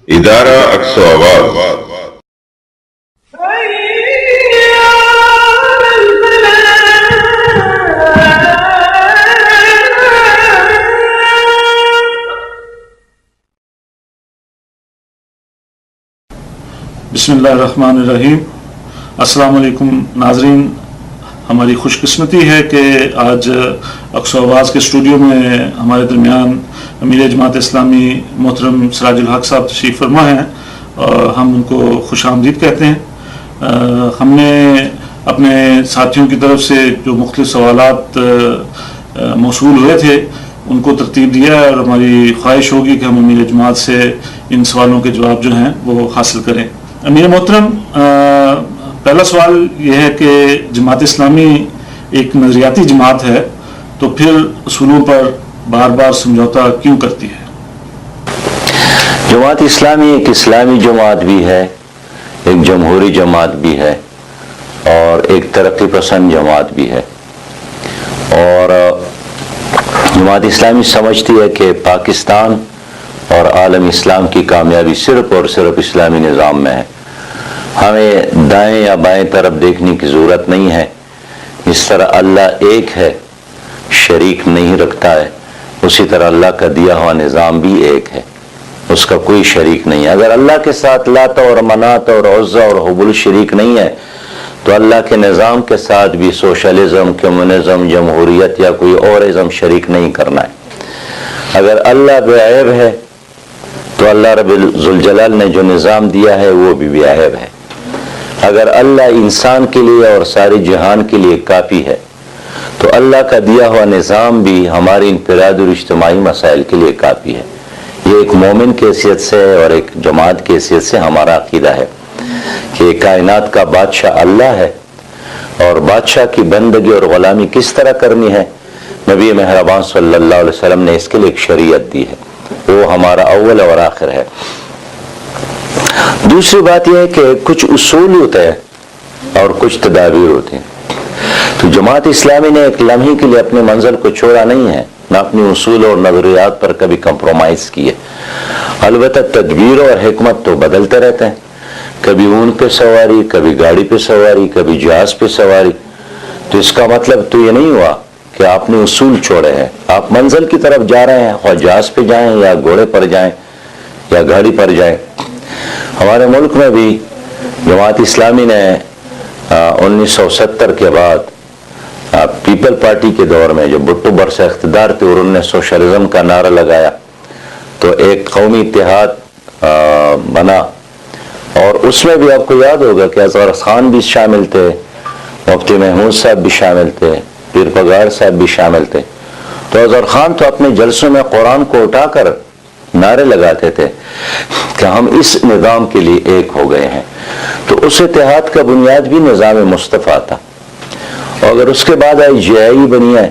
ادارہ اقصی آواز بسم اللہ الرحمن الرحیم۔ السلام علیکم ناظرین، ہماری خوش قسمتی ہے کہ آج اقصی آواز کے اسٹوڈیو میں ہمارے درمیان امیر جماعت اسلامی محترم سراج الحق صاحب تشریف فرما ہیں اور ہم ان کو خوش آمدید کہتے ہیں۔ ہم نے اپنے ساتھیوں کی طرف سے جو مختلف سوالات موصول ہوئے تھے ان کو ترتیب دیا ہے اور ہماری خواہش ہوگی کہ ہم امیر جماعت سے ان سوالوں کے جواب جو ہیں وہ حاصل کریں۔ امیر محترم، پہلا سوال یہ ہے کہ جماعت اسلامی ایک نظریاتی جماعت ہے تو پھر اصولوں پر بار بار سمجھوتا کیوں کرتی ہے؟ جماعت اسلامی ایک اسلامی جماعت بھی ہے، ایک جمہوری جماعت بھی ہے اور ایک ترقی پسند جماعت بھی ہے، اور جماعت اسلامی سمجھتی ہے کہ پاکستان اور عالم اسلام کی کامیابی صرف اور صرف اسلامی نظام میں ہے۔ ہمیں دائیں یا بائیں طرف دیکھنے کی ضرورت نہیں ہے۔ اس طرح اللہ ایک ہے، شریک نہیں رکھتا ہے، اسی طرح اللہ کا دیا ہوا نظام بھی ایک ہے، اس کا کوئی شریک نہیں ہے۔ اگر اللہ کے ساتھ لاتا اور مناتا اور عزا اور حبل شریک نہیں ہے تو اللہ کے نظام کے ساتھ بھی سوشلزم، کمیونزم، جمہوریت یا کوئی اور ازم شریک نہیں کرنا ہے۔ اگر اللہ بے عیب ہے تو اللہ رب ذوالجلال نے جو نظام دیا ہے وہ بھی بے عیب ہے۔ اگر اللہ انسان کے لیے اور ساری جہان کے لیے کافی ہے تو اللہ کا دیا ہوا نظام بھی ہماری انفرادی اور اجتماعی مسائل کے لیے کافی ہے۔ یہ ایک مومن کی حیثیت سے اور ایک جماعت کی حیثیت سے ہمارا عقیدہ ہے کہ کائنات کا بادشاہ اللہ ہے، اور بادشاہ کی بندگی اور غلامی کس طرح کرنی ہے نبی مہربان صلی اللہ علیہ وسلم نے اس کے لیے ایک شریعت دی ہے، وہ ہمارا اول اور آخر ہے۔ دوسری بات یہ ہے کہ کچھ اصول ہوتے ہیں اور کچھ تدابیر ہوتے ہیں، تو جماعت اسلامی نے ایک لمحے کے لیے اپنے منزل کو چھوڑا نہیں ہے، نہ اپنی اصول اور نظریات پر کبھی کمپرومائز کیے۔ البتہ تدبیر اور حکمت تو بدلتے رہتے ہیں، کبھی اونٹ پہ سواری، کبھی گاڑی پہ سواری، کبھی جہاز پہ سواری۔ تو اس کا مطلب تو یہ نہیں ہوا کہ آپ نے اصول چھوڑے ہیں، آپ منزل کی طرف جا رہے ہیں، خواہ جہاز پہ جائیں یا گھوڑے پر جائیں یا گاڑی پر جائیں۔ ہمارے ملک میں بھی جماعت اسلامی نے 1970 کے بعد پیپل پارٹی کے دور میں جو بھٹو برسر اقتدار تھے اور انہوں نے سوشلزم کا نعرہ لگایا تو ایک قومی اتحاد بنا، اور اس میں بھی آپ کو یاد ہوگا کہ اظہر خان بھی شامل تھے، مفتی محمود صاحب بھی شامل تھے، پیر پگاڑ صاحب بھی شامل تھے۔ تو اظہر خان تو اپنے جلسوں میں قرآن کو اٹھا کر نعرے لگاتے تھے کہ ہم اس نظام کے لیے ایک ہو گئے ہیں۔ تو اس اتحاد کا بنیاد بھی نظام مصطفیٰ تھا، اور اگر اس کے بعد IGI بنی ہے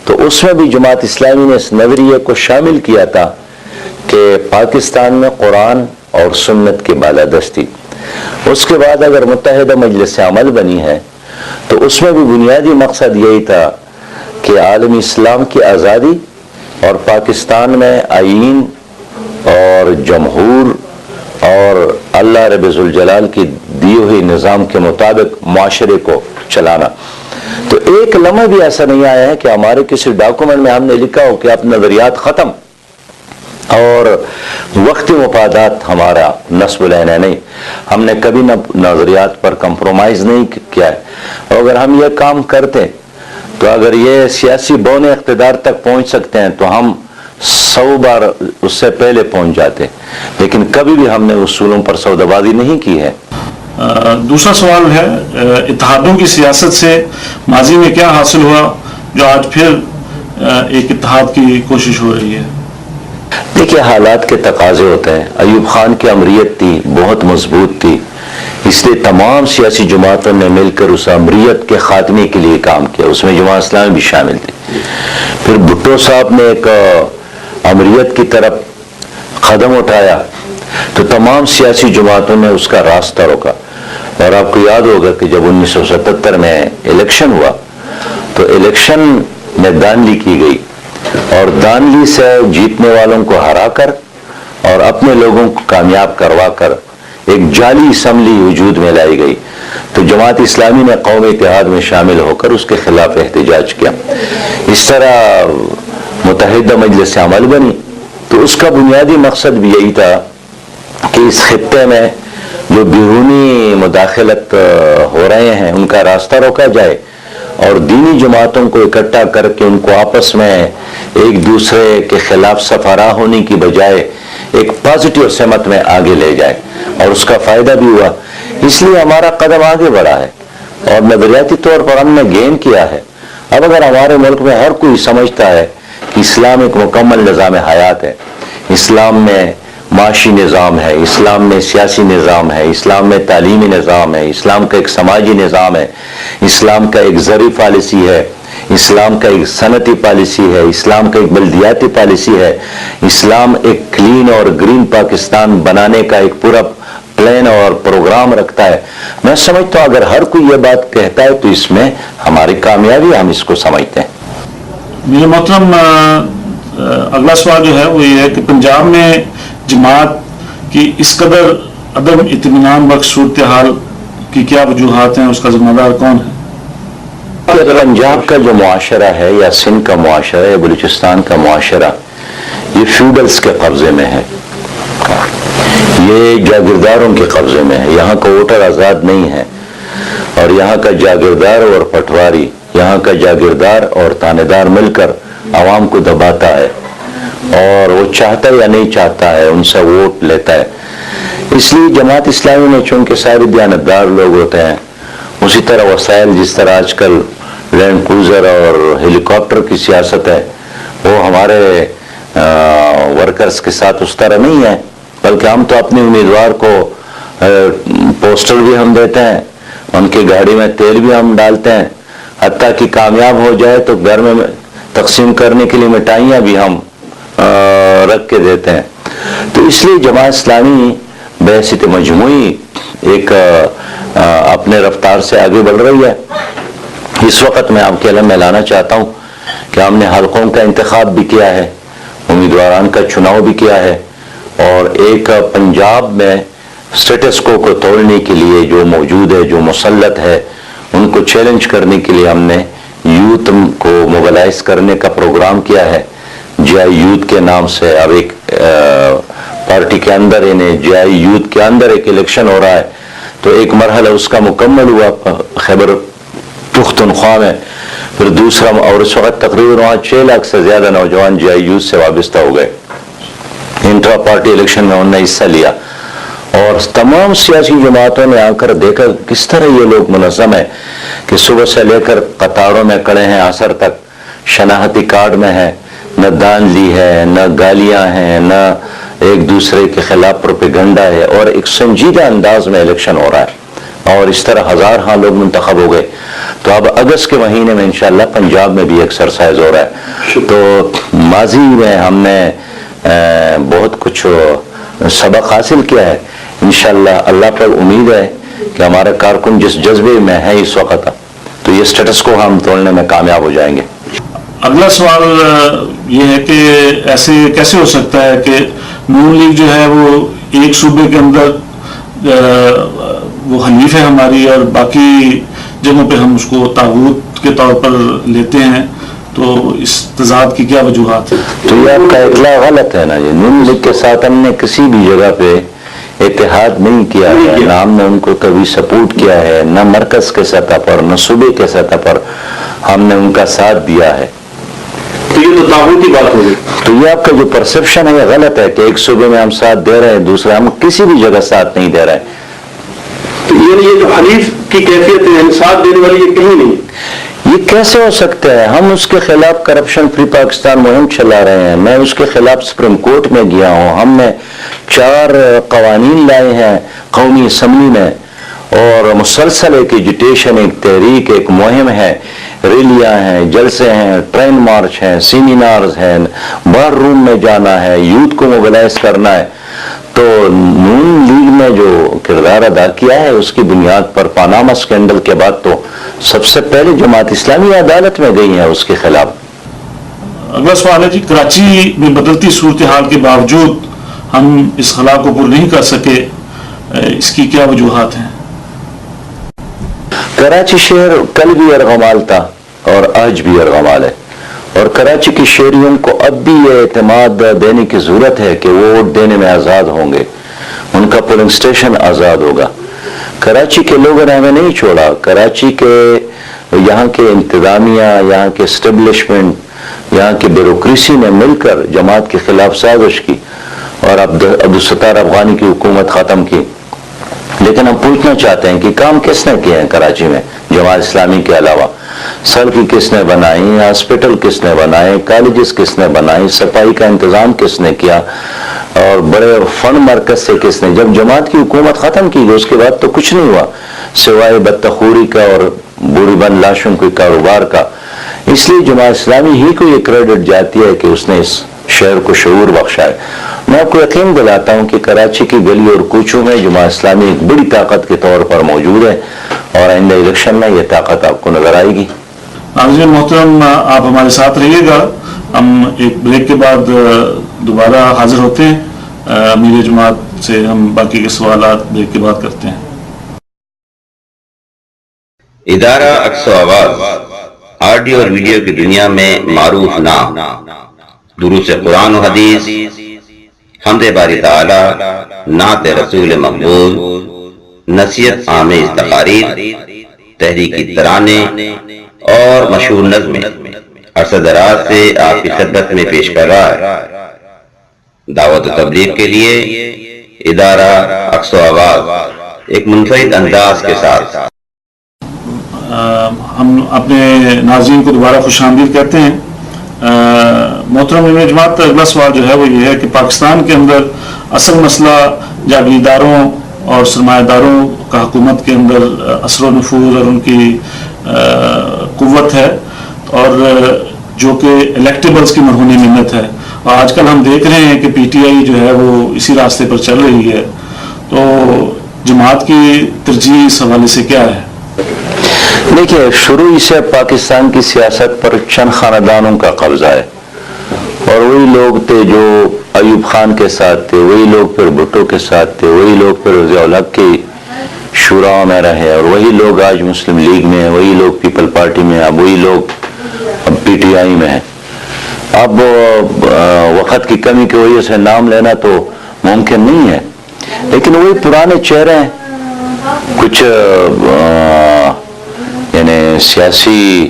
تو اس میں بھی جماعت اسلامی نے اس نظریے کو شامل کیا تھا کہ پاکستان میں قرآن اور سنت کی بالادستی۔ اس کے بعد اگر متحدہ مجلس عمل بنی ہے تو اس میں بھی بنیادی مقصد یہی تھا کہ عالم اسلام کی آزادی اور پاکستان میں آئین اور جمہور اور اللہ رب ذوالجلال کی دی ہوئی نظام کے مطابق معاشرے کو چلانا۔ تو ایک لمحہ بھی ایسا نہیں آیا ہے کہ ہمارے کسی ڈاکومنٹ میں ہم نے لکھا ہو کہ اب نظریات ختم اور وقتی مفادات ہمارا نصب العین ہے۔ نہیں، ہم نے کبھی نظریات پر کمپرومائز نہیں کیا ہے، اور اگر ہم یہ کام کرتے تو اگر یہ سیاسی بون اقتدار تک پہنچ سکتے ہیں تو ہم 100 بار اس سے پہلے پہنچ جاتے، لیکن کبھی بھی ہم نے اصولوں پر سودا بازی نہیں کی ہے۔ دوسرا سوال ہے، اتحادوں کی سیاست سے ماضی میں کیا حاصل ہوا جو آج پھر ایک اتحاد کی کوشش ہو رہی ہے؟ دیکھیے، حالات کے تقاضے ہوتے ہیں۔ ایوب خان کی امریت تھی، بہت مضبوط تھی، اس لیے تمام سیاسی جماعتوں نے مل کر اس امریت کے خاتمے کے لیے کام کیا، اس میں جماعت اسلامی بھی شامل تھی۔ پھر بھٹو صاحب نے ایک امریت کی طرف قدم اٹھایا تو تمام سیاسی جماعتوں نے اس کا راستہ روکا، اور آپ کو یاد ہوگا کہ جب 1977 میں الیکشن ہوا تو الیکشن میں دھاندلی کی گئی، اور دھاندلی سے جیتنے والوں کو ہرا کر اور اپنے لوگوں کو کامیاب کروا کر ایک جعلی اسمبلی وجود میں لائی گئی، تو جماعت اسلامی نے قومی اتحاد میں شامل ہو کر اس کے خلاف احتجاج کیا. اس طرح متحدہ مجلس عمل بنی. تو اس کا بنیادی مقصد بھی یہی تھا کہ اس خطے میں جو بیرونی مداخلت ہو رہے ہیں ان کا راستہ روکا جائے، اور دینی جماعتوں کو اکٹھا کر کے ان کو آپس میں ایک دوسرے کے خلاف سفارا ہونے کی بجائے ایک پازیٹیو سمت میں آگے لے جائے، اور اس کا فائدہ بھی ہوا. اس لیے ہمارا قدم آگے بڑھا ہے اور نظریاتی طور پر ہم نے گین کیا ہے. اب اگر ہمارے ملک میں ہر کوئی سمجھتا ہے کہ اسلام ایک مکمل نظام حیات ہے، اسلام میں معاشی نظام ہے، اسلام میں سیاسی نظام ہے، اسلام میں تعلیمی نظام ہے، اسلام کا ایک سماجی نظام ہے، اسلام کا ایک زرعی پالیسی ہے، اسلام کا ایک صنعتی پالیسی ہے، اسلام کا ایک بلدیاتی پالیسی ہے، اسلام ایک کلین اور گرین پاکستان بنانے کا ایک پورا پلان اور پروگرام رکھتا ہے. میں سمجھتا ہوں اگر ہر کوئی یہ بات کہتا ہے تو اس میں ہماری کامیابی ہم اس کو سمجھتے ہیں. میرے محترم، اگلا سوال جو ہے وہ یہ ہے کہ پنجاب میں جماعت کی اس قدر عدم اطمینان بخش صورتحال کی کیا وجوہات ہیں، اس کا ذمہ دار کون ہے؟ پنجاب کا جو معاشرہ ہے یا سندھ کا معاشرہ یا بلوچستان کا معاشرہ یہ فیوڈلز کے قبضے میں ہے، یہ جاگیرداروں کے قبضے میں ہے. یہاں کا ووٹر آزاد نہیں ہے، اور یہاں کا جاگیردار اور پٹواری، یہاں کا جاگیردار اور تانیدار مل کر عوام کو دباتا ہے، اور وہ چاہتا یا نہیں چاہتا ہے ان سے ووٹ لیتا ہے. اس لیے جماعت اسلامی میں چونکہ سارے دیانتدار لوگ ہوتے ہیں، اسی طرح وسائل جس طرح آج کل لینڈ کروزر اور ہیلی کاپٹر کی سیاست ہے، وہ ہمارے ورکرز کے ساتھ اس طرح نہیں ہے، بلکہ ہم تو اپنے امیدوار کو پوسٹر بھی ہم دیتے ہیں، ان کی گاڑی میں تیل بھی ہم ڈالتے ہیں، حتیٰ کہ کامیاب ہو جائے تو گھر میں تقسیم کرنے کے لیے مٹھائیاں بھی ہم رکھ کے دیتے ہیں. تو اس لیے جماعت اسلامی بحیثیت مجموعی ایک اپنے رفتار سے آگے بڑھ رہی ہے. اس وقت میں آپ کے علم میں لانا چاہتا ہوں کہ ہم نے حلقوں کا انتخاب بھی کیا ہے، امیدواران کا چناؤ بھی کیا ہے، اور ایک پنجاب میں سٹیٹس کو توڑنے کے لیے جو موجود ہے، جو مسلط ہے، ان کو چیلنج کرنے کے لیے ہم نے یوتھ کو موبلائز کرنے کا پروگرام کیا ہے. جے آئی یوتھ کے نام سے اب ایک پارٹی کے اندر جے آئی یوتھ کے اندر ایک الیکشن ہو رہا ہے. تو ایک مرحلہ اس کا مکمل ہوا خیبر پختونخوا میں، پھر دوسرا، اور اس وقت تقریباً وہاں 6 لاکھ سے زیادہ نوجوان جے آئی یوتھ سے وابستہ ہو گئے. انٹرا پارٹی الیکشن میں انہوں نے حصہ لیا، اور تمام سیاسی جماعتوں نے آ کر دیکھا کس طرح یہ لوگ منظم ہیں کہ صبح سے لے کر قطاروں میں کھڑے ہیں، عصر تک شناختی کارڈ میں ہے، نہ دان لی ہے، نہ گالیاں ہیں، نہ ایک دوسرے کے خلاف پروپیگنڈا ہے، اور ایک سنجیدہ انداز میں الیکشن ہو رہا ہے. اور اس طرح ہزار لوگ منتخب ہو گئے. تو اب اگست کے مہینے میں انشاءاللہ پنجاب میں بھی ایکسرسائز ہو رہا ہے. تو ماضی میں ہم نے بہت کچھ سبق حاصل کیا ہے. انشاءاللہ اللہ پر امید ہے کہ ہمارے کارکن جس جذبے میں ہے اس وقت، تو یہ سٹیٹس کو ہم توڑنے میں کامیاب ہو جائیں گے. اگلا سوال یہ ہے کہ ایسے کیسے ہو سکتا ہے کہ نون لیگ جو ہے وہ ایک صوبے کے اندر وہ حلیف ہے ہماری، اور باقی جگہوں پہ ہم اس کو طاغوت کے طور پر لیتے ہیں، تو اس تضاد کی کیا وجوہات ہیں؟ تو یہ آپ کا اطلاع غلط ہے نا. یہ نون لیگ کے ساتھ ہم نے کسی بھی جگہ پہ اتحاد نہیں کیا ہے، نہ ہم نے ان کو کبھی سپورٹ کیا ہے، نہ مرکز کے سطح پر، نہ صوبے کے سطح پر ہم نے ان کا ساتھ دیا ہے. تو یہ تو طاغوتی بات ہوگی. تو یہ آپ کا جو پرسپشن ہے یہ غلط ہے کہ ایک صوبے میں ہم ساتھ دے رہے ہیں، دوسرے ہم کسی بھی جگہ ساتھ نہیں دے رہے ہیں. تو یہ جو حلیف کی کیفیت ہے، ساتھ دینے والی یہ کہیں نہیں. یہ کیسے ہو سکتا ہے؟ ہم اس کے خلاف کرپشن فری پاکستان مہم چلا رہے ہیں. میں اس کے خلاف سپریم کورٹ میں گیا ہوں. ہم نے 4 قوانین لائے ہیں قومی اسمبلی میں، اور مسلسل ایک ایجوٹیشن، ایک تحریک، ایک مہم ہے. ریلیاں ہیں، جلسے ہیں، ٹرین مارچ ہیں، سیمینارز ہیں، بار روم میں جانا ہے، یوتھ کو موبلائز کرنا ہے. تو نون لیگ نے جو کردار ادا کیا ہے اس کی بنیاد پر پاناما اسکینڈل کے بعد تو سب سے پہلے جماعت اسلامی عدالت میں گئی ہے اس کے خلاف. اگلا سوال ہے جی، کراچی میں بدلتی صورتحال کے باوجود ہم اس خلا کو پر نہیں کر سکے، اس کی کیا وجوہات ہیں؟ کراچی شہر کل بھی ارغمال تھا اور آج بھی ارغمال ہے، اور کراچی کے شہریوں کو اب بھی یہ اعتماد دینے کی ضرورت ہے کہ وہ ووٹ دینے میں آزاد ہوں گے، ان کا پولنگ اسٹیشن آزاد ہوگا۔ کراچی کے لوگوں نے ہمیں نہیں چھوڑا، کراچی کے یہاں کے انتظامیہ، یہاں کے اسٹیبلشمنٹ، یہاں کی بیوروکریسی نے مل کر جماعت کے خلاف سازش کی اور عبدالستار افغانی کی حکومت ختم کی۔ لیکن ہم پوچھنا چاہتے ہیں کہ کام کس نے کیے ہیں کراچی میں جماعت اسلامی کے علاوہ؟ سڑکیں کس نے بنائی، ہاسپٹل کس نے بنائے، کالجز کس نے بنائی، صفائی کا انتظام کس نے کیا، اور بڑے فنڈ مرکز سے کس نے؟ جب جماعت کی حکومت ختم کی گئی اس کے بعد تو کچھ نہیں ہوا سوائے بدتخوری کا اور بوری بند لاشوں کے کاروبار کا۔ اس لیے جماعت اسلامی ہی کو یہ کریڈٹ جاتی ہے کہ اس نے اس شہر کو شعور بخشا ہے۔ میں آپ کو یقین دلاتا ہوں کہ کراچی کی گلی اور کوچوں میں جماعت اسلامی ایک بڑی طاقت کے طور پر موجود ہے، اور آئندہ الیکشن میں یہ طاقت آپ کو نظر آئے گی۔ ناظرین محترم، آپ ہمارے ساتھ رہیے گا، ہم ایک بریک کے بعد دوبارہ حاضر ہوتے ہیں۔ امیر جماعت سے ہم باقی کے سوالات بریک کے بعد کرتے ہیں۔ ادارہ اقصی آواز آڈیو اور ویڈیو کی دنیا میں معروف نام، دروس قرآن و حدیث، حمد باری تعالی، نعت رسول مقبول، نصیحت آمیز تقاریر، تحریکی ترانے اور مشہور نظمیں عرصہ دراز سے آپ کی خدمت میں پیش کر رہا ہے۔ دعوت و تبلیغ کے لیے ادارہ اقصی آواز ایک منفرد انداز کے ساتھ۔ ہم اپنے ناظرین کو دوبارہ خوش آمدید کہتے ہیں۔ محترم امیر جماعت، اگلا سوال جو ہے وہ یہ ہے کہ پاکستان کے اندر اصل مسئلہ جاگیرداروں اور سرمایہ داروں کا حکومت کے اندر اثر و نفوذ اور ان کی قوت ہے، اور جو کہ الیکٹیبلز کی مرہونی منت ہے، اور آج کل ہم دیکھ رہے ہیں کہ پی ٹی آئی جو ہے وہ اسی راستے پر چل رہی ہے۔ تو جماعت کی ترجیح اس حوالے سے کیا ہے؟ دیکھیے، شروع ہی سے پاکستان کی سیاست پر چند خاندانوں کا قبضہ ہے، اور وہی لوگ تھے جو ایوب خان کے ساتھ تھے، وہی لوگ پھر بھٹو کے ساتھ تھے، وہی لوگ پھر ضیاء الحق کی شورا میں رہے، اور وہی لوگ آج مسلم لیگ میں ہیں، وہی لوگ پیپل پارٹی میں، اب وہی لوگ اب پی ٹی آئی میں ہیں۔ اب وقت کی کمی کی وجہ سے نام لینا تو ممکن نہیں ہے، لیکن وہی پرانے چہرے ہیں، کچھ یعنی سیاسی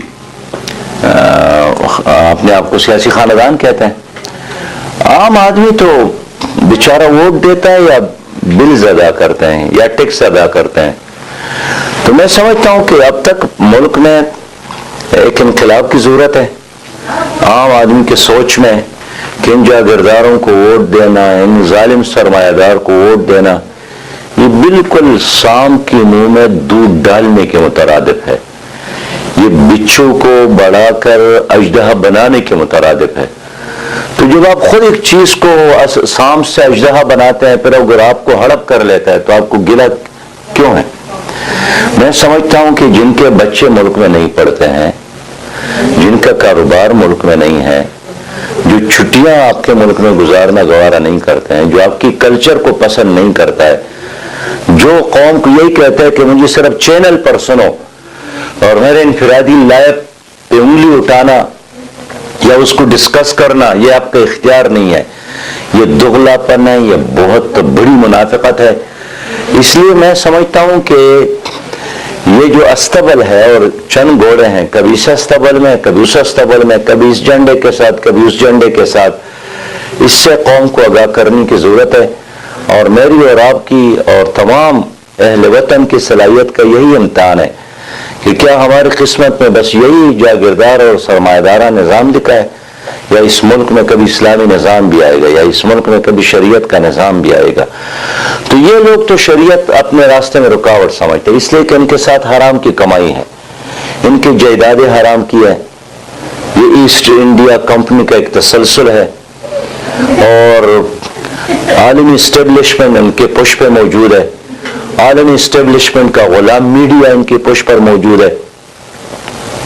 اپنے آپ کو سیاسی خاندان کہتے ہیں۔ عام آدمی تو بیچارہ ووٹ دیتا ہے یا بلز ادا کرتے ہیں یا ٹیکس ادا کرتے ہیں۔ تو میں سمجھتا ہوں کہ اب تک ملک میں ایک انقلاب کی ضرورت ہے عام آدمی کے سوچ میں، کہ ان جاگیرداروں کو ووٹ دینا، ان ظالم سرمایہ دار کو ووٹ دینا، یہ بالکل سام کی منہ میں دودھ ڈالنے کے مترادف ہے، یہ بچھو کو بڑھا کر اژدہا بنانے کے مترادف ہے۔ تو جب آپ خود ایک چیز کو سام سے اژدہا بناتے ہیں، پھر اگر آپ کو ہڑپ کر لیتا ہے تو آپ کو گلا کیوں ہے؟ میں سمجھتا ہوں کہ جن کے بچے ملک میں نہیں پڑھتے ہیں، جن کا کاروبار ملک میں نہیں ہے، جو چھٹیاں آپ کے ملک میں گزارنا گوارا نہیں کرتے ہیں، جو آپ کی کلچر کو پسند نہیں کرتا ہے، جو قوم کو یہی کہتا ہے کہ مجھے صرف چینل پر سنو اور میرے انفرادی لائف پہ انگلی اٹھانا یا اس کو ڈسکس کرنا یہ آپ کا اختیار نہیں ہے، یہ دغلا پن ہے، یہ بہت بڑی منافقت ہے۔ اس لیے میں سمجھتا ہوں کہ یہ جو استبل ہے اور چند گھوڑے ہیں، کبھی اس استبل میں، کبھی اس استبل میں، کبھی اس جھنڈے کے ساتھ، کبھی اس جھنڈے کے ساتھ، اس سے قوم کو آگاہ کرنے کی ضرورت ہے۔ اور میری اور آپ کی اور تمام اہل وطن کی صلاحیت کا یہی امتحان ہے کہ کیا ہماری قسمت میں بس یہی جاگیردار اور سرمایہ دارہ نظام لکھا ہے، یا اس ملک میں کبھی اسلامی نظام بھی آئے گا، یا اس ملک میں کبھی شریعت کا نظام بھی آئے گا۔ تو یہ لوگ تو شریعت اپنے راستے میں رکاوٹ سمجھتے ہیں، اس لیے کہ ان کے ساتھ حرام کی کمائی ہے، ان کی جائیدادیں حرام کی ہے، یہ ایسٹ انڈیا کمپنی کا ایک تسلسل ہے، اور عالمی اسٹیبلشمنٹ ان کے پش پہ موجود ہے، عالمی اسٹیبلشمنٹ کا غلام میڈیا ان کی پش پر موجود ہے۔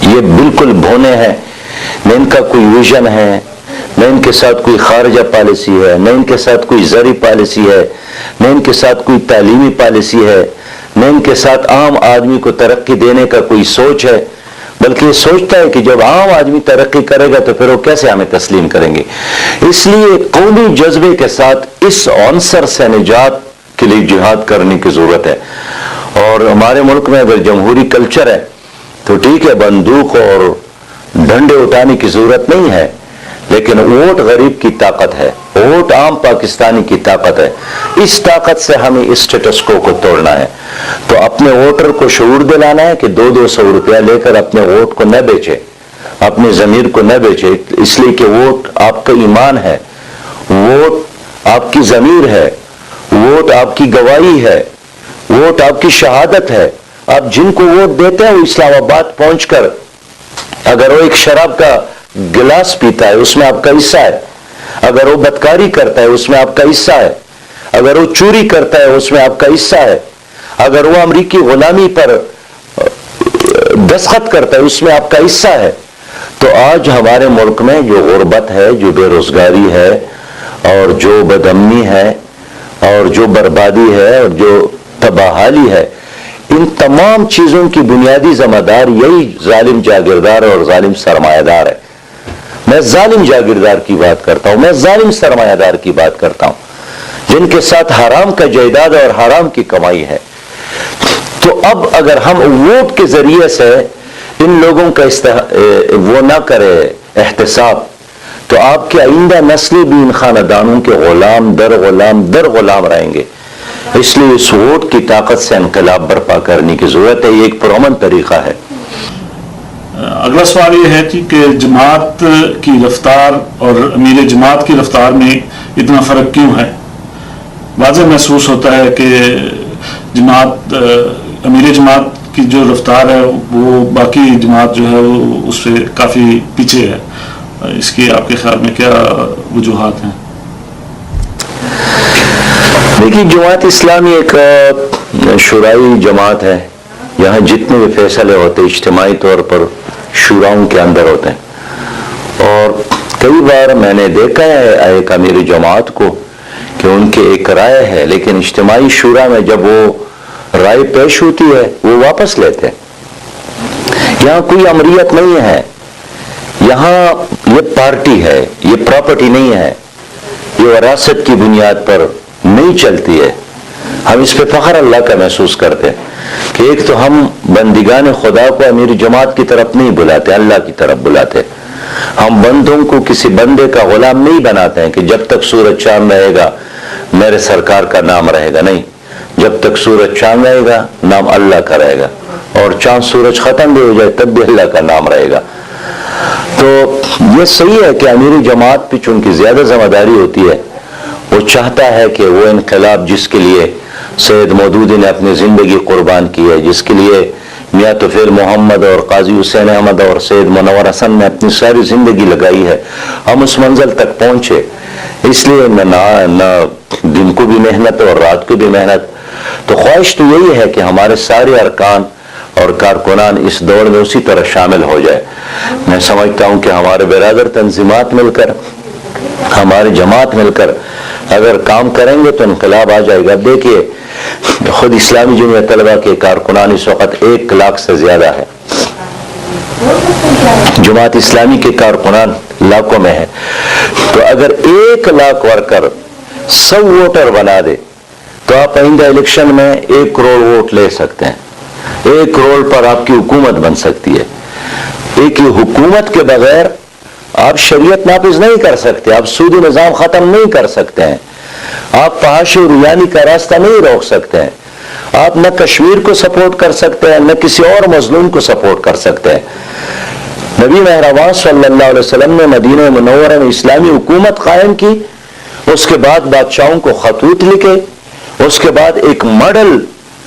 یہ بالکل بھونے ہیں، نہ ان کا کوئی ویژن ہے، نہ ان کے ساتھ کوئی خارجہ پالیسی ہے، نہ ان کے ساتھ کوئی زرعی پالیسی ہے، نہ ان کے ساتھ کوئی تعلیمی پالیسی ہے، نہ ان کے ساتھ عام آدمی کو ترقی دینے کا کوئی سوچ ہے، بلکہ یہ سوچتا ہے کہ جب عام آدمی ترقی کرے گا تو پھر وہ کیسے ہمیں تسلیم کریں گے۔ اس لیے قومی جذبے کے ساتھ اس عنصر سے نجات کے لیے جہاد کرنے کی ضرورت ہے۔ اور ہمارے ملک میں اگر جمہوری کلچر ہے تو ٹھیک ہے، بندوق اور ڈنڈے اٹھانے کی ضرورت نہیں ہے، لیکن ووٹ غریب کی طاقت ہے، ووٹ عام پاکستانی کی طاقت ہے۔ اس طاقت سے ہمیں اس سٹیٹس کو توڑنا ہے۔ تو اپنے ووٹر کو شعور دلانا ہے کہ 200 روپیہ لے کر اپنے ووٹ کو نہ بیچے، اپنے ضمیر کو نہ بیچے، اس لیے کہ ووٹ آپ کا ایمان ہے، ووٹ آپ کی ضمیر ہے، ووٹ آپ کی گواہی ہے، ووٹ آپ کی شہادت ہے۔ آپ جن کو ووٹ دیتے ہیں وہ اسلام آباد پہنچ کر اگر وہ ایک شراب کا گلاس پیتا ہے اس میں آپ کا حصہ ہے، اگر وہ بدکاری کرتا ہے اس میں آپ کا حصہ ہے، اگر وہ چوری کرتا ہے اس میں آپ کا حصہ ہے، اگر وہ امریکی غلامی پر دستخط کرتا ہے اس میں آپ کا حصہ ہے۔ تو آج ہمارے ملک میں جو غربت ہے، جو بے روزگاری ہے، اور جو بدامنی ہے، اور جو بربادی ہے، اور جو تباہی ہے، ان تمام چیزوں کی بنیادی ذمہ دار یہی ظالم جاگیردار اور ظالم سرمایہ دار ہے۔ میں ظالم جاگیردار کی بات کرتا ہوں، میں ظالم سرمایہ دار کی بات کرتا ہوں، جن کے ساتھ حرام کا جائیداد اور حرام کی کمائی ہے۔ تو اب اگر ہم ووٹ کے ذریعے سے ان لوگوں کا وہ نہ کرے احتساب، تو آپ کی آئندہ نسلیں بھی ان خاندانوں کے غلام در غلام در غلام رہیں گے۔ اس لیے اس ووٹ کی طاقت سے انقلاب برپا کرنے کی ضرورت ہے۔ یہ ایک پرامن طریقہ ہے۔ اگلا سوال یہ ہے کہ جماعت کی رفتار اور امیر جماعت کی رفتار میں اتنا فرق کیوں ہے؟ واضح محسوس ہوتا ہے کہ جماعت امیر جماعت کی جو رفتار ہے وہ باقی جماعت جو ہے وہ اس سے کافی پیچھے ہے۔ اس کی آپ کے خیال میں کیا وجوہات ہیں؟ دیکھیے، جماعت اسلامی ایک شورائی جماعت ہے۔ یہاں جتنے بھی فیصلے ہوتے اجتماعی طور پر شوراؤں کے اندر ہوتے ہیں، اور کئی بار میں نے دیکھا ہے ایک امیر جماعت کو کہ ان کی ایک رائے ہے، لیکن اجتماعی شورا میں جب وہ رائے پیش ہوتی ہے وہ واپس لیتے ہیں۔ یہاں کوئی امریت نہیں ہے، یہاں یہ پارٹی ہے، یہ پراپرٹی نہیں ہے، یہ وراثت کی بنیاد پر نہیں چلتی ہے۔ ہم اس پہ فخر اللہ کا محسوس کرتے ہیں کہ ایک تو ہم بندگان خدا کو امیر جماعت کی طرف نہیں بلاتے، اللہ کی طرف بلاتے۔ ہم بندوں کو کسی بندے کا غلام نہیں بناتے ہیں کہ جب تک سورج چاند رہے گا میرے سرکار کا نام رہے گا، نہیں، جب تک سورج چاند رہے گا نام اللہ کا رہے گا، اور چاند سورج ختم بھی ہو جائے تب بھی اللہ کا نام رہے گا۔ تو یہ صحیح ہے کہ امیر جماعت پہ چونکہ زیادہ ذمہ داری ہوتی ہے، وہ چاہتا ہے کہ وہ انقلاب جس کے لیے سید مودودی نے اپنی زندگی قربان کی ہے، جس کے لیے میاں طفیل محمد اور قاضی حسین احمد اور سید منور حسن نے اپنی ساری زندگی لگائی ہے، ہم اس منزل تک پہنچے۔ اس لیے نہ دن کو بھی محنت اور رات کو بھی محنت۔ تو خواہش تو یہی ہے کہ ہمارے سارے ارکان اور کارکنان اس دوڑ میں اسی طرح شامل ہو جائے۔ میں سمجھتا ہوں کہ ہمارے برادر تنظیمات مل کر، ہمارے جماعت مل کر اگر کام کریں گے تو انقلاب آ جائے گا۔ دیکھیے، خود اسلامی جمعیت طلبہ کے کارکنان اس وقت 1 لاکھ سے زیادہ ہے، جماعت اسلامی کے کارکنان لاکھوں میں ہے۔ تو اگر 1 لاکھ ورکر 100 ووٹر بنا دے تو آپ آئندہ الیکشن میں 1 کروڑ ووٹ لے سکتے ہیں۔ 1 کروڑ پر آپ کی حکومت بن سکتی ہے۔ ایک حکومت کے بغیر آپ شریعت نافذ نہیں کر سکتے، آپ سودی نظام ختم نہیں کر سکتے ہیں، آپ فحاشی اور ریانی کا راستہ نہیں روک سکتے ہیں، آپ نہ کشمیر کو سپورٹ کر سکتے ہیں نہ کسی اور مظلوم کو سپورٹ کر سکتے ہیں۔ نبی مہربان صلی اللہ علیہ وسلم نے مدینہ منورہ میں اسلامی حکومت قائم کی، اس کے بعد بادشاہوں کو خطوط لکھے، اس کے بعد ایک ماڈل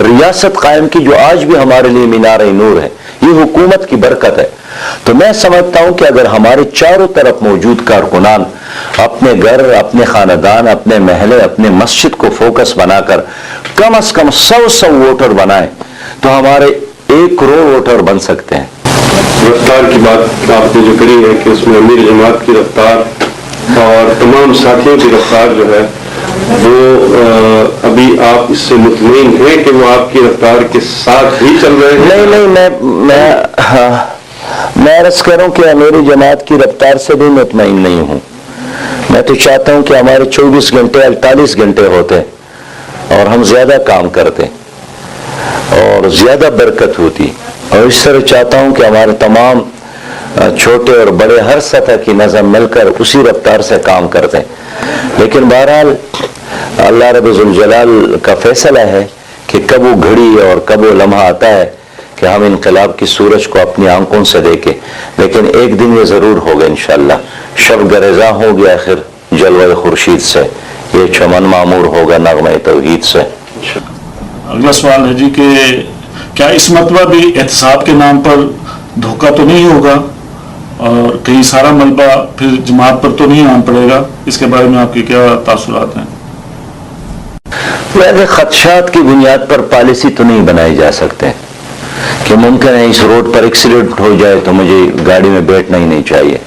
ریاست قائم کی جو آج بھی ہمارے لیے مینار نور ہے۔ یہ حکومت کی برکت ہے۔ تو میں سمجھتا ہوں کہ اگر ہمارے چاروں طرف موجود کارکنان اپنے گھر، اپنے خاندان، اپنے محلے، اپنے مسجد کو فوکس بنا کر کم از کم 100 ووٹر بنائیں تو ہمارے 1 کروڑ ووٹر بن سکتے ہیں۔ رفتار کی بات آپ نے جو کری ہے کہ اس میں امیر جماعت کی رفتار اور تمام ساتھیوں کی رفتار جو ہے وہ ابھی آپ اس سے مطمئن ہیں کہ وہ آپ کی رفتار کے ساتھ ہی چل رہے ہیں؟ نہیں، میں عرض کروں کہ میری جماعت کی رفتار سے بھی مطمئن نہیں ہوں. میں تو چاہتا ہوں کہ ہمارے 24 گھنٹے 48 گھنٹے ہوتے اور ہم زیادہ کام کرتے اور زیادہ برکت ہوتی، اور اس طرح چاہتا ہوں کہ ہمارے تمام چھوٹے اور بڑے ہر سطح کی نظم مل کر اسی رفتار سے کام کرتے. لیکن بہرحال اللہ رب ذوالجلال کا فیصلہ ہے کہ کب وہ گھڑی اور کب وہ لمحہ آتا ہے کہ ہم انقلاب کی سورج کو اپنی آنکھوں سے دیکھیں. لیکن ایک دن یہ ضرور ہوگا انشاءاللہ. شب گریزاں ہو گیا آخر جلوہ خورشید سے، یہ چمن معمور ہوگا نغمہ توحید سے. اگلا سوال ہے جی کہ کیا اس مرتبہ بھی احتساب کے نام پر دھوکہ تو نہیں ہوگا اور کہیں سارا ملبہ پھر جماعت پر تو نہیں آن پڑے گا؟ اس کے بارے میں آپ کے کیا تاثرات ہیں؟ ویسے خدشات کی بنیاد پر پالیسی تو نہیں بنائی جا سکتے کہ ممکن ہے اس روڈ پر ایکسیڈنٹ ہو جائے تو مجھے گاڑی میں بیٹھنا ہی نہیں چاہیے،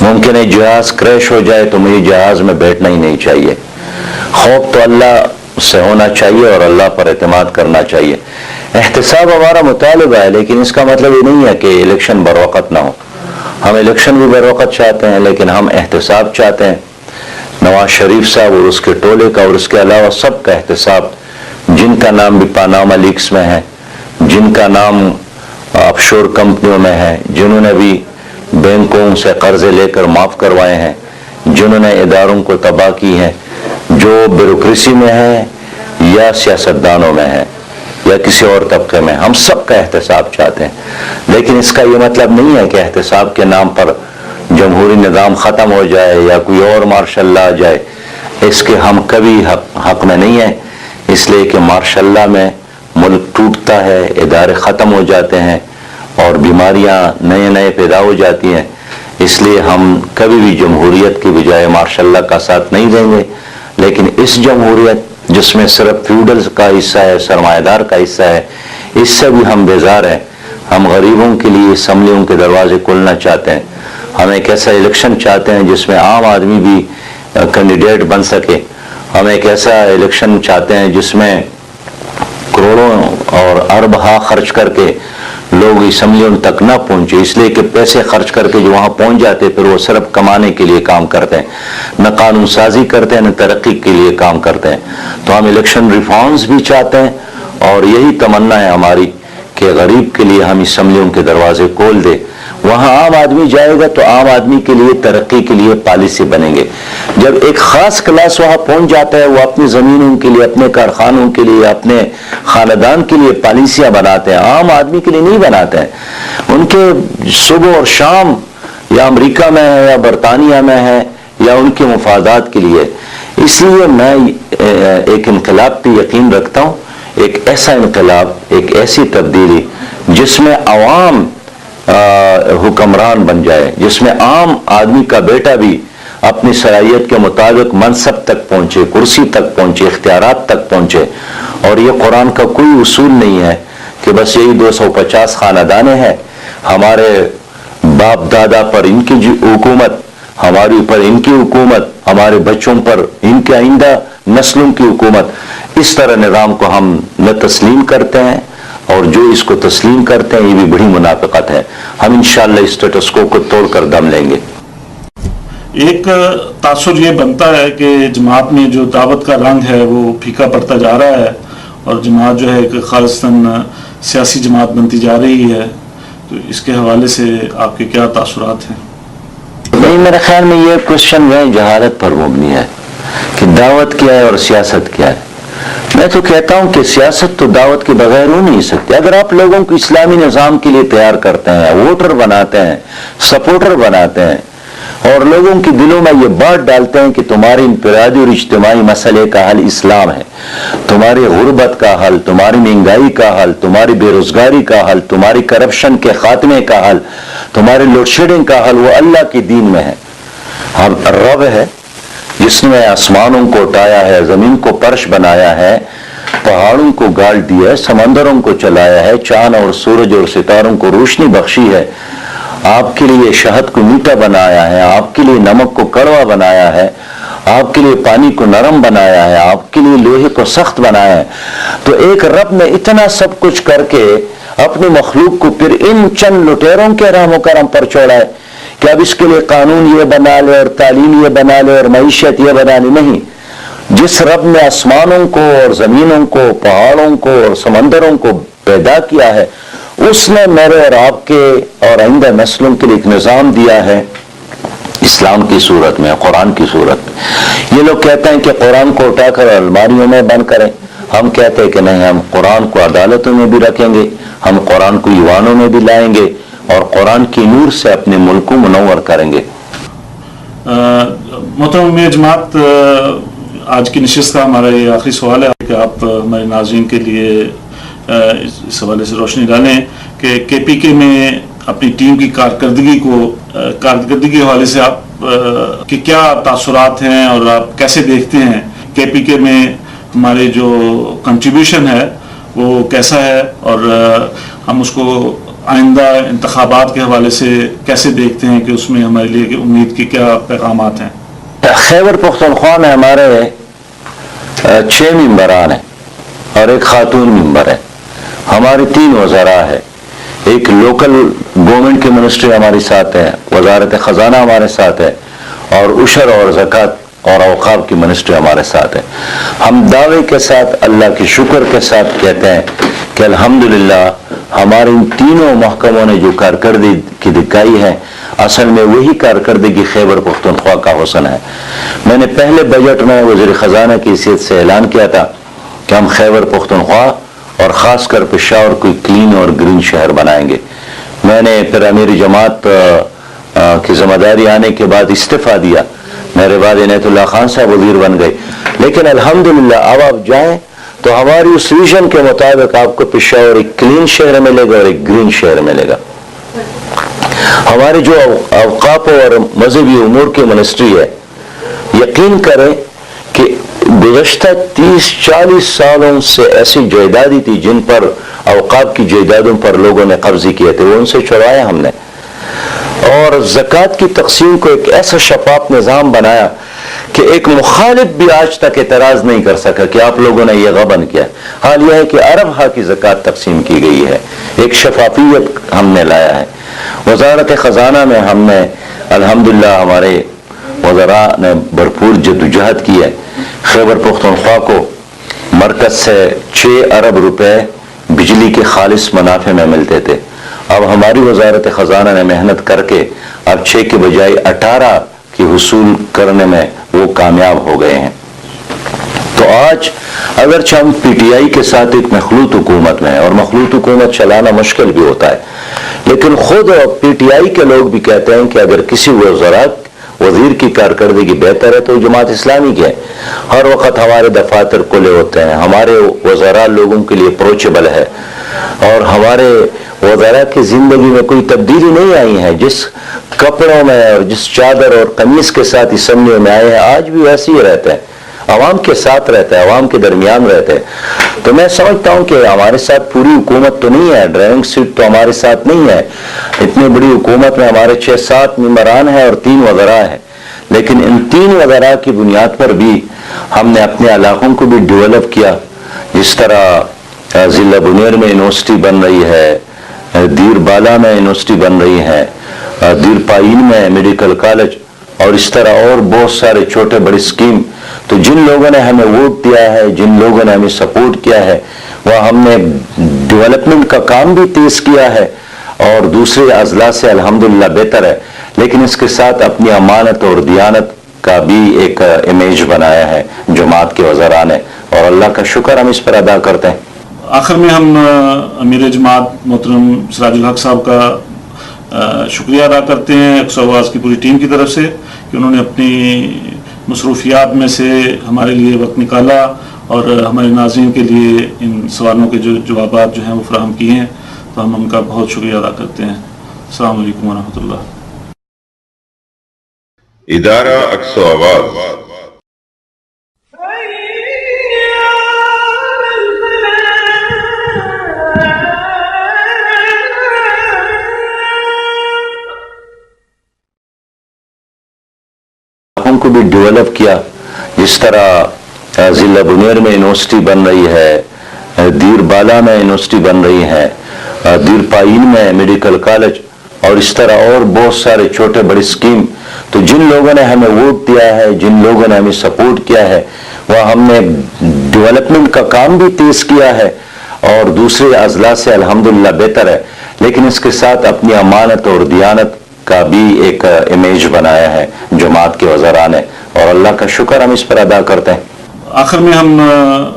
ممکن ہے جہاز کریش ہو جائے تو مجھے جہاز میں بیٹھنا ہی نہیں چاہیے. خوف تو اللہ سے ہونا چاہیے اور اللہ پر اعتماد کرنا چاہیے. احتساب ہمارا مطالبہ ہے، لیکن اس کا مطلب یہ نہیں ہے کہ الیکشن بر وقت نہ ہو. ہم الیکشن بھی بر وقت چاہتے ہیں، لیکن ہم احتساب چاہتے ہیں. نواز شریف صاحب اور اس کے ٹولے کا اور اس کے علاوہ سب کا احتساب، جن کا نام بھی پاناما لیکس میں ہے، جن کا نام آف شور کمپنیوں میں ہے، جنہوں نے بھی بینکوں سے قرضے لے کر معاف کروائے ہیں، جنہوں نے اداروں کو تباہ کی ہیں، جو بیوروکریسی میں ہے یا سیاستدانوں میں ہے یا کسی اور طبقے میں، ہم سب کا احتساب چاہتے ہیں. لیکن اس کا یہ مطلب نہیں ہے کہ احتساب کے نام پر جمہوری نظام ختم ہو جائے یا کوئی اور مارشل لا آ جائے. اس کے ہم کبھی حق میں نہیں ہیں، اس لیے کہ مارشل لا میں ملک ٹوٹتا ہے، ادارے ختم ہو جاتے ہیں اور بیماریاں نئے پیدا ہو جاتی ہیں. اس لیے ہم کبھی بھی جمہوریت کی بجائے مارشل لا کا ساتھ نہیں دیں گے. لیکن اس جمہوریت جس میں صرف فیوڈل کا حصہ ہے، سرمایہ دار کا حصہ ہے، اس سے بھی ہم بیزار ہیں. ہم غریبوں کے لیے اسمبلیوں کے دروازے کھولنا چاہتے ہیں. ہم ایک ایسا الیکشن چاہتے ہیں جس میں عام آدمی بھی کینڈیڈیٹ بن سکے. ہم ایک ایسا الیکشن چاہتے ہیں جس میں کروڑوں اور ارب ہا خرچ کر کے لوگ اسمبلیوں تک نہ پہنچے، اس لیے کہ پیسے خرچ کر کے جو وہاں پہنچ جاتے پھر وہ صرف کمانے کے لیے کام کرتے ہیں، نہ قانون سازی کرتے ہیں نہ ترقی کے لیے کام کرتے ہیں. تو ہم الیکشن ریفارمز بھی چاہتے ہیں اور یہی تمنا ہے ہماری کہ غریب کے لیے ہم اسمبلیوں کے دروازے کھول دیں. وہاں عام آدمی جائے گا تو عام آدمی کے لیے ترقی کے لیے پالیسی بنیں گے. جب ایک خاص کلاس وہاں پہنچ جاتا ہے، وہ اپنی زمینوں کے لیے، اپنے کارخانوں کے لیے، اپنے خاندان کے لیے پالیسیاں بناتے ہیں، عام آدمی کے لیے نہیں بناتے ہیں. ان کے صبح اور شام یا امریکہ میں ہے یا برطانیہ میں ہے یا ان کے مفادات کے لیے. اس لیے میں ایک انقلاب پہ یقین رکھتا ہوں، ایک ایسا انقلاب، ایک ایسی تبدیلی جس میں عوام حکمران بن جائے، جس میں عام آدمی کا بیٹا بھی اپنی صلاحیت کے مطابق منصب تک پہنچے، کرسی تک پہنچے، اختیارات تک پہنچے. اور یہ قرآن کا کوئی اصول نہیں ہے کہ بس یہی 250 خاندانیں ہیں، ہمارے باپ دادا پر ان کی حکومت، ہمارے اوپر ان کی حکومت، ہمارے بچوں پر ان کے آئندہ نسلوں کی حکومت. اس طرح نظام کو ہم نہ تسلیم کرتے ہیں، اور جو اس کو تسلیم کرتے ہیں یہ بھی بڑی منافقت ہے. ہم انشاءاللہ اس اسٹیٹس کو توڑ کر دم لیں گے. ایک تاثر یہ بنتا ہے کہ جماعت میں جو دعوت کا رنگ ہے وہ پھیکا پڑتا جا رہا ہے اور جماعت جو ہے ایک خالصتاً سیاسی جماعت بنتی جا رہی ہے. تو اس کے حوالے سے آپ کے کیا تاثرات ہیں؟ نہیں، میرے خیال میں یہ کوشچن جو ہے جہالت پر مبنی ہے کہ دعوت کیا ہے اور سیاست کیا ہے. میں تو کہتا ہوں کہ سیاست تو دعوت کے بغیر ہو نہیں سکتی. اگر آپ لوگوں کو اسلامی نظام کے لیے تیار کرتے ہیں، ووٹر بناتے ہیں، سپورٹر بناتے ہیں اور لوگوں کے دلوں میں یہ بات ڈالتے ہیں کہ تمہاری انفرادی اور اجتماعی مسئلے کا حل اسلام ہے، تمہاری غربت کا حل، تمہاری مہنگائی کا حل، تمہاری بے روزگاری کا حل، تمہاری کرپشن کے خاتمے کا حل، تمہاری لوڈ شیڈنگ کا حل وہ اللہ کے دین میں ہے. ہم رب ہے جس نے آسمانوں کو اٹھایا ہے، زمین کو فرش بنایا ہے، پہاڑوں کو گاڑ دیا ہے، سمندروں کو چلایا ہے، چاند اور سورج اور ستاروں کو روشنی بخشی ہے آپ کے لیے شہد کو میٹھا بنایا ہے، آپ کے لیے نمک کو کڑوا بنایا ہے، آپ کے لیے پانی کو نرم بنایا ہے، آپ کے لیے لوہے کو سخت بنایا ہے. تو ایک رب نے اتنا سب کچھ کر کے اپنی مخلوق کو پھر ان چند لٹیروں کے رحم و کرم پر چھوڑا ہے کہ اب اس کے لیے قانون یہ بنا لے اور تعلیم یہ بنا لے اور معیشت یہ بنا لے. نہیں، جس رب نے آسمانوں کو اور زمینوں کو، پہاڑوں کو اور سمندروں کو پیدا کیا ہے، اس نے میرے اور آپ کے اور آئندہ نسلوں کے لیے ایک نظام دیا ہے اسلام کی صورت میں، قرآن کی صورت میں. یہ لوگ کہتے ہیں کہ قرآن کو اٹھا کر الماریوں میں بند کریں، ہم کہتے ہیں کہ نہیں، ہم قرآن کو عدالتوں میں بھی رکھیں گے، ہم قرآن کو ایوانوں میں بھی لائیں گے اور قرآن کی نور سے اپنے ملک کو منور کریں گے. محترم جماعت، آج کی نشست کا ہمارا یہ آخری سوال ہے کہ آپ ہمارے ناظرین کے لیے اس حوالے سے روشنی ڈالیں کہ کے پی کے میں اپنی ٹیم کی کارکردگی کے حوالے سے آپ کے کیا تاثرات ہیں اور آپ کیسے دیکھتے ہیں کے پی کے میں ہمارے جو کنٹریبیوشن ہے وہ کیسا ہے، اور ہم اس کو آئندہ انتخابات کے حوالے سے کیسے دیکھتے ہیں کہ اس میں ہمارے لیے امید کی کیا پیغامات ہیں؟ خیبر پختونخوا میں ہمارے 6 ممبران ہیں اور ایک خاتون ممبر ہے. ہمارے 3 وزراء ہیں، ایک لوکل گورنمنٹ کی منسٹری ہمارے ساتھ ہے، وزارت خزانہ ہمارے ساتھ ہے، اور عشر اور زکوٰۃ اور اوقاف کی منسٹری ہمارے ساتھ ہے. ہم دعوے کے ساتھ اللہ کے شکر کے ساتھ کہتے ہیں کہ الحمدللہ ہمارے ان تینوں محکموں نے جو کارکردگی دکھائی ہے، اصل میں وہی کارکردگی خیبر پختونخوا کا حسن ہے. میں نے پہلے بجٹ میں وزیر خزانہ کی حیثیت سے اعلان کیا تھا کہ ہم خیبر پختونخوا اور خاص کر پشاور کو کلین اور گرین شہر بنائیں گے. میں نے پھر امیر جماعت کی ذمہ داری آنے کے بعد استعفیٰ دیا، میرے بعد عنایت اللہ خان صاحب وزیر بن گئے. لیکن الحمدللہ اب آپ جائیں تو ہماری اس ویژن کے مطابق آپ کو پشاور ایک کلین شہر ملے گا اور ایک گرین شہر ملے گا. ہمارے جو اوقاف اور مذہبی امور کی منسٹری ہے، یقین کریں کہ گزشتہ 30-40 سالوں سے ایسی جائیدادیں تھی جن پر اوقاف کی جائیدادوں پر لوگوں نے قبضے کیے تھے، وہ ان سے چھڑوایا ہم نے، اور زکوٰۃ کی تقسیم کو ایک ایسا شفاف نظام بنایا کہ ایک مخالف بھی آج تک اعتراض نہیں کر سکا کہ آپ لوگوں نے یہ غبن کیا. حال یہ ہے کہ ارب ہا کی زکوٰۃ تقسیم کی گئی ہے، ایک شفافیت ہم نے لایا ہے. وزارت خزانہ میں ہم نے الحمدللہ ہمارے وزراء نے بھرپور جدوجہد کی ہے. خیبر پختونخوا کو مرکز سے 6 ارب روپے بجلی کے خالص منافع میں ملتے تھے. اب ہماری وزارت خزانہ نے محنت کر کے اب 6 کے بجائے 18 کی حصول کرنے میں وہ کامیاب ہو گئے ہیں. تو آج اگرچہ ہم پی ٹی آئی کے ساتھ ایک مخلوط حکومت میں، اور مخلوط حکومت چلانا مشکل بھی ہوتا ہے، لیکن خود پی ٹی آئی کے لوگ بھی کہتے ہیں کہ اگر کسی وزیر کی کارکردگی بہتر ہے تو جماعت اسلامی کی ہے. ہر وقت ہمارے دفاتر کھلے ہوتے ہیں، ہمارے وزراء لوگوں کے لیے اپروچیبل ہے، اور ہمارے وزراء کی زندگی میں کوئی تبدیلی نہیں آئی ہے. جس کپڑوں میں اور جس چادر اور قمیص کے ساتھ اسمبلی میں آئے ہیں آج بھی ویسے ہی رہتے ہیں، عوام کے ساتھ رہتے ہیں، عوام کے درمیان رہتے ہیں. تو میں سمجھتا ہوں کہ ہمارے ساتھ پوری حکومت تو نہیں ہے، ڈرائیونگ سیٹ تو ہمارے ساتھ نہیں ہے. اتنی بڑی حکومت میں ہمارے 6-7 ممبران ہیں اور 3 وزراء ہیں، لیکن ان 3 وزراء کی بنیاد پر بھی ہم نے اپنے علاقوں کو بھی ڈیولپ کیا. جس طرح ضلع بنیر میں یونیورسٹی بن رہی ہے، دیر بالا میں یونیورسٹی بن رہی ہے، دیر پائین میں میڈیکل کالج، اور اس طرح اور بہت سارے چھوٹے بڑے اسکیم. تو جن لوگوں نے ہمیں ووٹ دیا ہے، جن لوگوں نے ہمیں سپورٹ کیا ہے، وہ ہم نے ڈیولپمنٹ کا کام بھی تیز کیا ہے اور دوسرے اضلاع سے الحمدللہ بہتر ہے. لیکن اس کے ساتھ اپنی امانت اور دیانت کا بھی ایک امیج بنایا ہے جماعت کے وزراء نے، اور اللہ کا شکر ہم اس پر ادا کرتے ہیں. آخر میں ہم امیر جماعت محترم سراج الحق صاحب کا شکریہ ادا کرتے ہیں اقصی آواز کی پوری ٹیم کی طرف سے کہ انہوں نے اپنی مصروفیات میں سے ہمارے لیے وقت نکالا اور ہمارے ناظرین کے لیے ان سوالوں کے جو جوابات جو ہیں وہ فراہم کیے ہیں. تو ہم ان کا بہت شکریہ ادا کرتے ہیں. السلام علیکم ورحمۃ اللہ. ادارہ اقصی آواز بھی ڈیولپ کیا. جس طرح ضلع بنیر میں یونیورسٹی بن رہی ہے, دیر بالا میں یونیورسٹی بن رہی ہے, دیر پائین میں میڈیکل کالج, اور اس طرح اور بہت سارے چھوٹے بڑے اسکیم. تو جن لوگوں نے ہمیں ووٹ دیا ہے, جن لوگوں نے ہمیں سپورٹ کیا ہے, وہ ہم نے ڈیولپمنٹ کا کام بھی تیز کیا ہے اور دوسرے اضلاع سے الحمدللہ بہتر ہے. لیکن اس کے ساتھ اپنی امانت اور دیانت کا بھی ایک امیج بنایا ہے جماعت کے وزراء نے, اور اللہ کا شکر ہم اس پر ادا کرتے ہیں. آخر میں ہم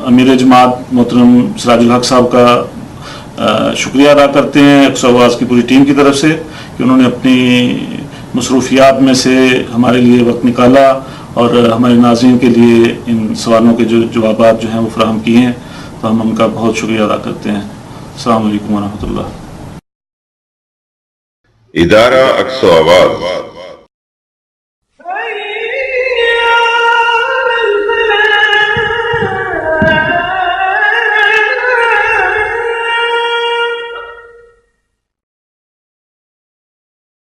امیر جماعت محترم سراج الحق صاحب کا شکریہ ادا کرتے ہیں اقصی آواز کی پوری ٹیم کی طرف سے کہ انہوں نے اپنی مصروفیات میں سے ہمارے لیے وقت نکالا اور ہمارے ناظرین کے لیے ان سوالوں کے جو جوابات جو ہیں وہ فراہم کیے ہیں. تو ہم ان کا بہت شکریہ ادا کرتے ہیں. السلام علیکم ورحمۃ اللہ. ادارہ اقصی آواز